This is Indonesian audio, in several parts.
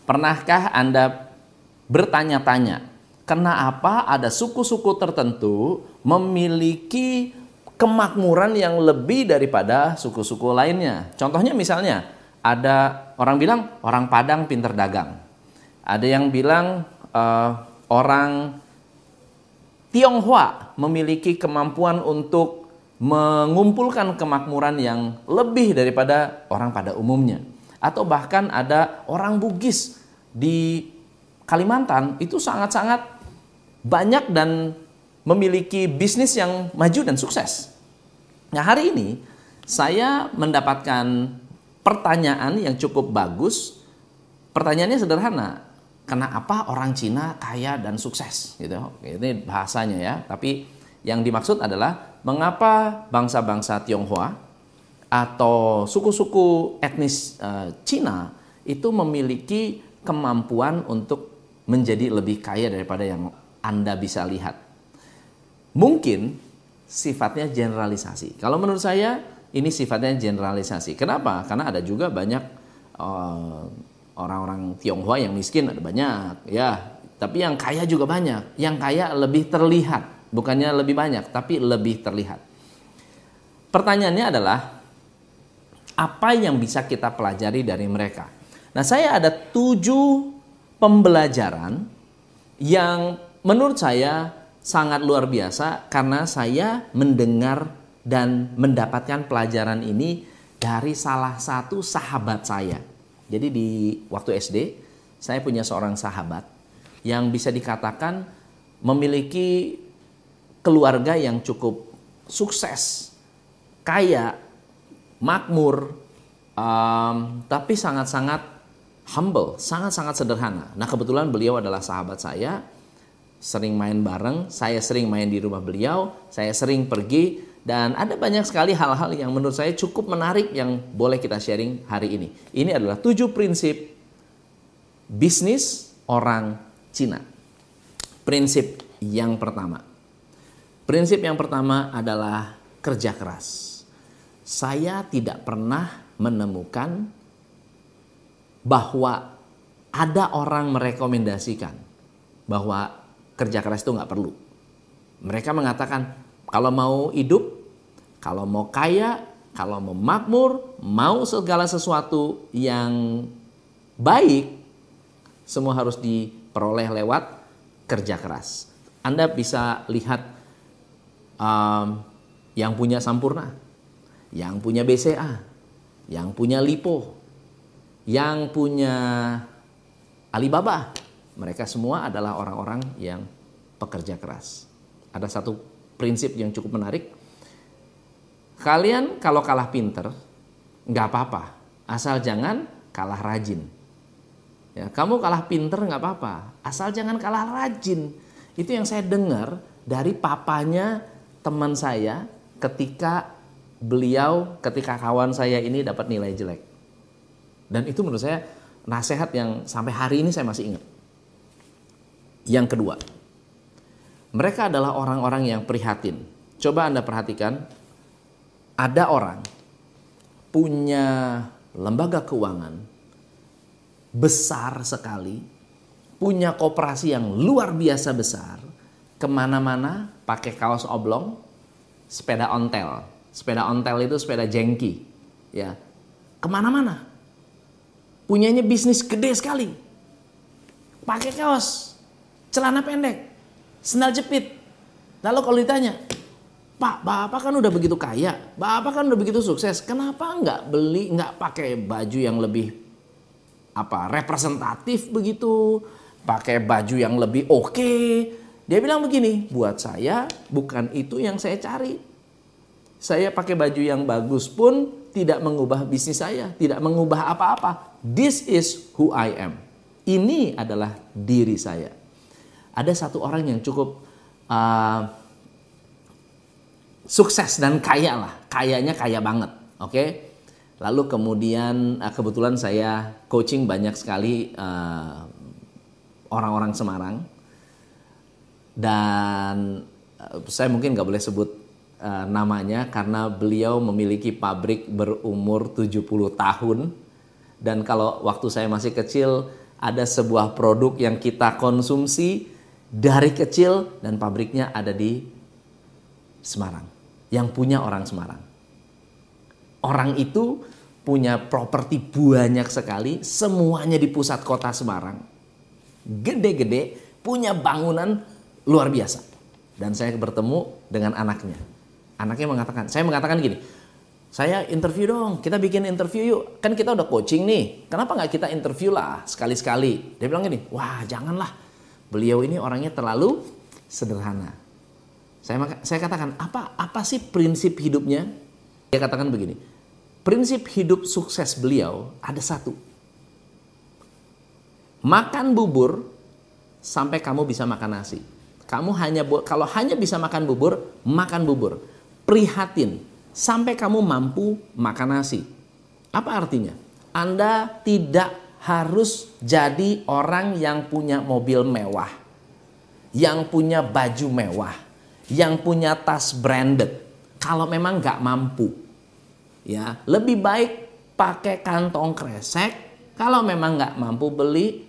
Pernahkah Anda bertanya-tanya, kenapa ada suku-suku tertentu memiliki kemakmuran yang lebih daripada suku-suku lainnya? Contohnya misalnya, ada orang bilang orang Padang pinter dagang. Ada yang bilang orang Tionghoa memiliki kemampuan untuk mengumpulkan kemakmuran yang lebih daripada orang pada umumnya. Atau bahkan ada orang Bugis di Kalimantan itu sangat-sangat banyak dan memiliki bisnis yang maju dan sukses. Nah, hari ini saya mendapatkan pertanyaan yang cukup bagus. Pertanyaannya sederhana. Kenapa orang Cina kaya dan sukses? Gitu. Ini bahasanya ya. Tapi yang dimaksud adalah mengapa bangsa-bangsa Tionghoa atau suku-suku etnis Cina itu memiliki kemampuan untuk menjadi lebih kaya daripada yang Anda bisa lihat. Mungkin sifatnya generalisasi. Kalau menurut saya ini sifatnya generalisasi. Kenapa? Karena ada juga banyak orang-orang Tionghoa yang miskin, ada banyak ya. Tapi yang kaya juga banyak. Yang kaya lebih terlihat, bukannya lebih banyak, tapi lebih terlihat. Pertanyaannya adalah apa yang bisa kita pelajari dari mereka? Nah, saya ada 7 pembelajaran yang menurut saya sangat luar biasa karena saya mendengar dan mendapatkan pelajaran ini dari salah satu sahabat saya. Jadi di waktu SD, saya punya seorang sahabat yang bisa dikatakan memiliki keluarga yang cukup sukses, kaya, makmur, tapi sangat-sangat humble, sangat-sangat sederhana. Nah, kebetulan beliau adalah sahabat saya, sering main bareng, saya sering main di rumah beliau, saya sering pergi, dan ada banyak sekali hal-hal yang menurut saya cukup menarik yang boleh kita sharing hari ini. Ini adalah 7 prinsip bisnis orang Cina. Prinsip yang pertama. Prinsip yang pertama adalah kerja keras. Saya tidak pernah menemukan bahwa ada orang merekomendasikan bahwa kerja keras itu nggak perlu. Mereka mengatakan kalau mau hidup, kalau mau kaya, kalau mau makmur, mau segala sesuatu yang baik, semua harus diperoleh lewat kerja keras. Anda bisa lihat yang punya Sampurna, yang punya BCA, yang punya Lipo, yang punya Alibaba. Mereka semua adalah orang-orang yang pekerja keras. Ada satu prinsip yang cukup menarik. Kalian kalau kalah pinter, nggak apa-apa. Asal jangan kalah rajin. Ya, kamu kalah pinter nggak apa-apa. Asal jangan kalah rajin. Itu yang saya dengar dari papanya teman saya ketika kawan saya ini dapat nilai jelek. Dan itu menurut saya nasihat yang sampai hari ini saya masih ingat. Yang kedua, mereka adalah orang-orang yang prihatin. Coba Anda perhatikan, ada orang punya lembaga keuangan besar sekali, punya koperasi yang luar biasa besar, kemana-mana pakai kaos oblong, sepeda ontel. Sepeda ontel itu sepeda jengki, ya, kemana-mana. Punyanya bisnis gede sekali, pakai kaos, celana pendek, sendal jepit. Lalu kalau ditanya, Pak, Bapak kan udah begitu kaya, Bapak kan udah begitu sukses, kenapa nggak pakai baju yang lebih representatif begitu, pakai baju yang lebih oke? Dia bilang begini, buat saya bukan itu yang saya cari. Saya pakai baju yang bagus pun tidak mengubah bisnis saya, tidak mengubah apa-apa. This is who I am. Ini adalah diri saya. Ada satu orang yang cukup sukses dan kaya lah, kayanya kaya banget, oke? Lalu kemudian kebetulan saya coaching banyak sekali orang-orang Semarang, dan saya mungkin nggak boleh sebut namanya karena beliau memiliki pabrik berumur 70 tahun, dan kalau waktu saya masih kecil ada sebuah produk yang kita konsumsi dari kecil dan pabriknya ada di Semarang. Yang punya orang Semarang. Orang itu punya properti banyak sekali, semuanya di pusat kota Semarang. Gede-gede, punya bangunan luar biasa. Dan saya bertemu dengan anaknya. Anaknya mengatakan, saya mengatakan gini, saya interview dong, kita bikin interview yuk. Kan kita udah coaching nih, kenapa nggak kita interview lah sekali-sekali. Dia bilang gini, wah janganlah, beliau ini orangnya terlalu sederhana. Saya katakan, apa sih prinsip hidupnya? Dia katakan begini, prinsip hidup sukses beliau ada satu. Makan bubur sampai kamu bisa makan nasi. Kalau hanya bisa makan bubur, makan bubur. Prihatin sampai kamu mampu makan nasi. Apa artinya? Anda tidak harus jadi orang yang punya mobil mewah, yang punya baju mewah, yang punya tas branded. Kalau memang nggak mampu, ya lebih baik pakai kantong kresek. Kalau memang nggak mampu beli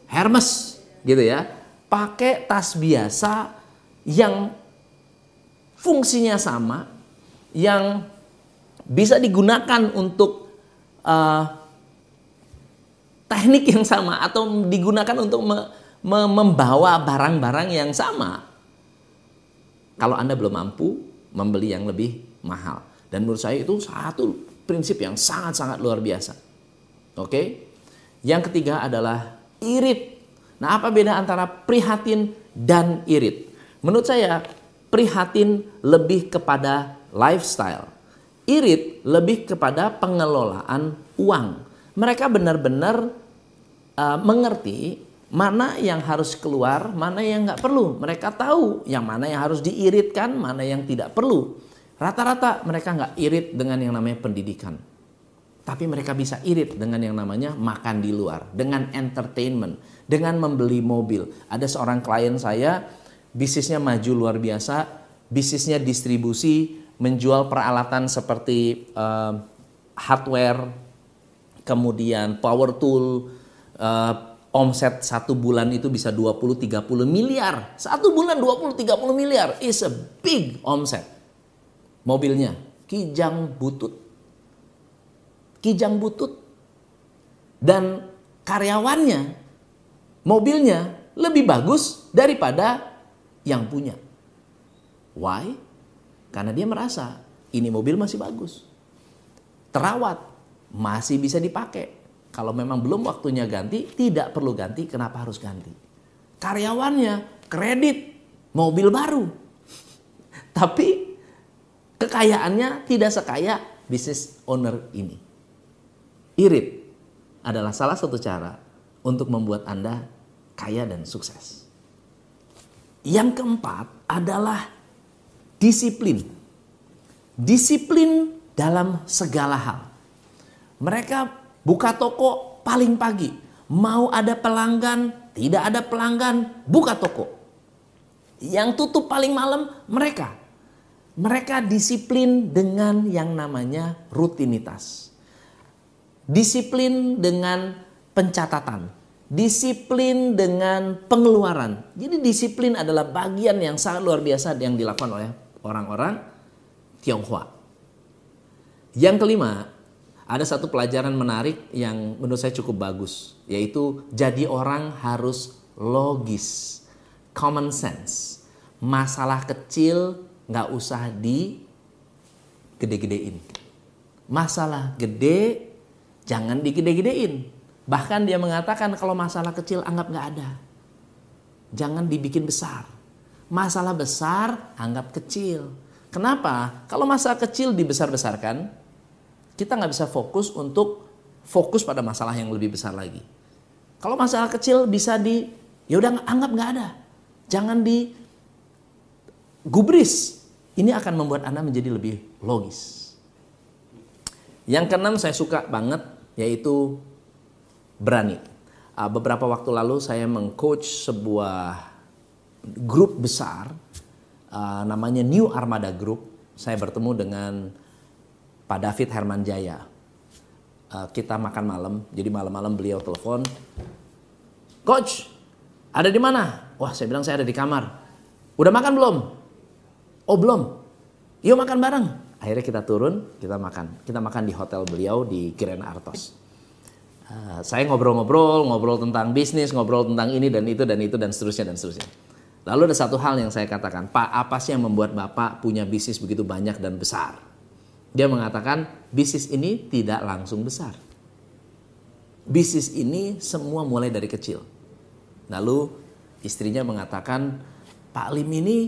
Hermes, gitu ya. Pakai tas biasa yang fungsinya sama, yang bisa digunakan untuk teknik yang sama atau digunakan untuk membawa barang-barang yang sama. Kalau Anda belum mampu membeli yang lebih mahal. Dan menurut saya itu satu prinsip yang sangat-sangat luar biasa. Oke? Yang ketiga adalah irit. Nah, apa beda antara prihatin dan irit? Menurut saya prihatin lebih kepada lifestyle. Irit lebih kepada pengelolaan uang. Mereka benar-benar mengerti mana yang harus keluar, mana yang nggak perlu. Mereka tahu yang mana yang harus diiritkan, mana yang tidak perlu. Rata-rata mereka nggak irit dengan yang namanya pendidikan. Tapi mereka bisa irit dengan yang namanya makan di luar, dengan entertainment, dengan membeli mobil. Ada seorang klien saya, bisnisnya maju luar biasa, bisnisnya distribusi, menjual peralatan seperti hardware, kemudian power tool, omset satu bulan itu bisa 20-30 miliar. Satu bulan 20-30 miliar is a big omset. Mobilnya Kijang Butut. Kijang Butut. Dan karyawannya, mobilnya lebih bagus daripada yang punya. Why? Karena dia merasa ini mobil masih bagus, terawat, masih bisa dipakai. Kalau memang belum waktunya ganti, tidak perlu ganti, kenapa harus ganti? Karyawannya kredit mobil baru, tapi kekayaannya tidak sekaya business owner ini. Irit adalah salah satu cara untuk membuat Anda kaya dan sukses. Yang keempat adalah disiplin. Disiplin dalam segala hal. Mereka buka toko paling pagi. Mau ada pelanggan, tidak ada pelanggan, buka toko. Yang tutup paling malam mereka. Mereka disiplin dengan yang namanya rutinitas. Disiplin dengan pencatatan. Disiplin dengan pengeluaran. Jadi disiplin adalah bagian yang sangat luar biasa yang dilakukan oleh orang-orang Tionghoa. Yang kelima, ada satu pelajaran menarik yang menurut saya cukup bagus, yaitu jadi orang harus logis, common sense. Masalah kecil nggak usah digede-gedein. Masalah gede jangan digede-gedein. Bahkan dia mengatakan kalau masalah kecil anggap nggak ada. Jangan dibikin besar. Masalah besar anggap kecil. Kenapa? Kalau masalah kecil dibesar-besarkan, kita nggak bisa fokus pada masalah yang lebih besar lagi. Kalau masalah kecil bisa ya udah anggap nggak ada. Jangan digubris. Ini akan membuat Anda menjadi lebih logis. Yang keenam saya suka banget, yaitu berani. Beberapa waktu lalu saya mengcoach sebuah grup besar, namanya New Armada Group. Saya bertemu dengan Pak David Hermanjaya. kita makan malam. Jadi malam-malam beliau telepon, "Coach, ada di mana?" Wah, saya bilang saya ada di kamar. "Udah makan belum?" "Oh, belum." "Yuk makan bareng." Akhirnya kita turun, kita makan. Kita makan di hotel beliau di Grand Artos. Saya ngobrol tentang bisnis, ngobrol tentang ini dan itu dan seterusnya dan seterusnya. Lalu ada satu hal yang saya katakan, "Pak, apa sih yang membuat Bapak punya bisnis begitu banyak dan besar?" Dia mengatakan, "Bisnis ini tidak langsung besar. Bisnis ini semua mulai dari kecil." Lalu istrinya mengatakan, "Pak Lim ini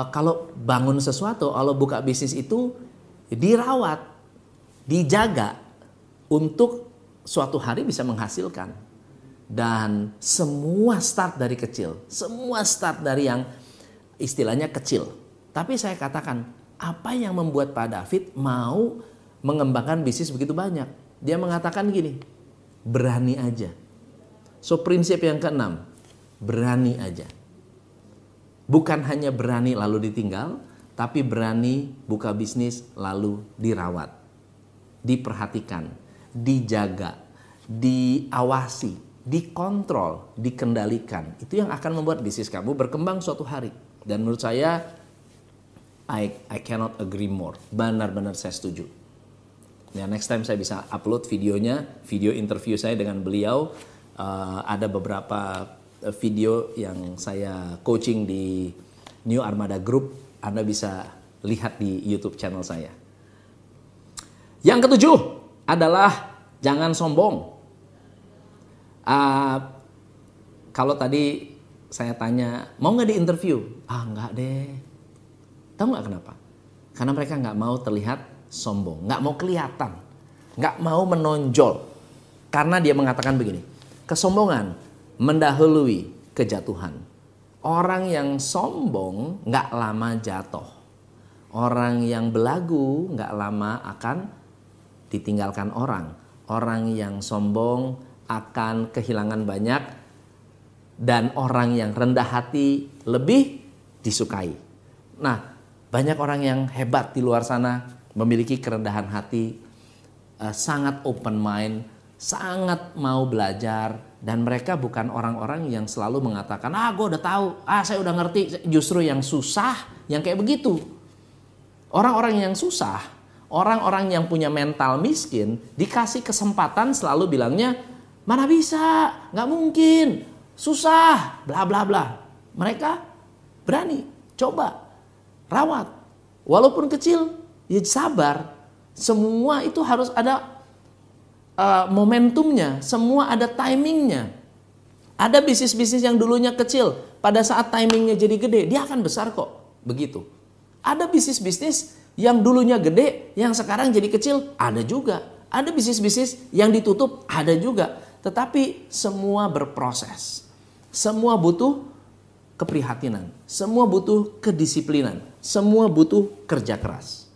kalau bangun sesuatu, kalau buka bisnis itu dirawat, dijaga untuk suatu hari bisa menghasilkan. Dan semua start dari kecil, semua start dari yang istilahnya kecil." Tapi saya katakan, apa yang membuat Pak David mau mengembangkan bisnis begitu banyak? Dia mengatakan gini, berani aja. So prinsip yang keenam, berani aja. Bukan hanya berani lalu ditinggal, tapi berani buka bisnis lalu dirawat, diperhatikan, dijaga, diawasi, dikontrol, dikendalikan. Itu yang akan membuat bisnis kamu berkembang suatu hari. Dan menurut saya, I cannot agree more. Benar-benar saya setuju. Ya, next time saya bisa upload videonya, video interview saya dengan beliau. Ada beberapa video yang saya coaching di New Armada Group. Anda bisa lihat di YouTube channel saya. Yang ketujuh adalah jangan sombong. Kalau tadi saya tanya, mau nggak diinterview? Nggak deh. Tahu nggak kenapa? Karena mereka nggak mau terlihat sombong, nggak mau kelihatan, nggak mau menonjol. Karena dia mengatakan begini, kesombongan mendahului kejatuhan. Orang yang sombong nggak lama jatuh. Orang yang belagu nggak lama akan ditinggalkan orang. Orang yang sombong akan kehilangan banyak. Dan orang yang rendah hati lebih disukai. Nah, banyak orang yang hebat di luar sana memiliki kerendahan hati, sangat open mind, sangat mau belajar, dan mereka bukan orang-orang yang selalu mengatakan, gue udah tahu, saya udah ngerti. Justru yang susah, yang kayak begitu. Orang-orang yang susah, orang-orang yang punya mental miskin, dikasih kesempatan selalu bilangnya, mana bisa, nggak mungkin, susah, bla bla bla. Mereka berani, coba, rawat. Walaupun kecil, ya sabar. Semua itu harus ada momentumnya, semua ada timingnya. Ada bisnis-bisnis yang dulunya kecil, pada saat timingnya jadi gede, dia akan besar kok. Begitu. Ada bisnis-bisnis yang dulunya gede, yang sekarang jadi kecil, ada juga. Ada bisnis-bisnis yang ditutup, ada juga. Tetapi semua berproses. Semua butuh keprihatinan. Semua butuh kedisiplinan. Semua butuh kerja keras.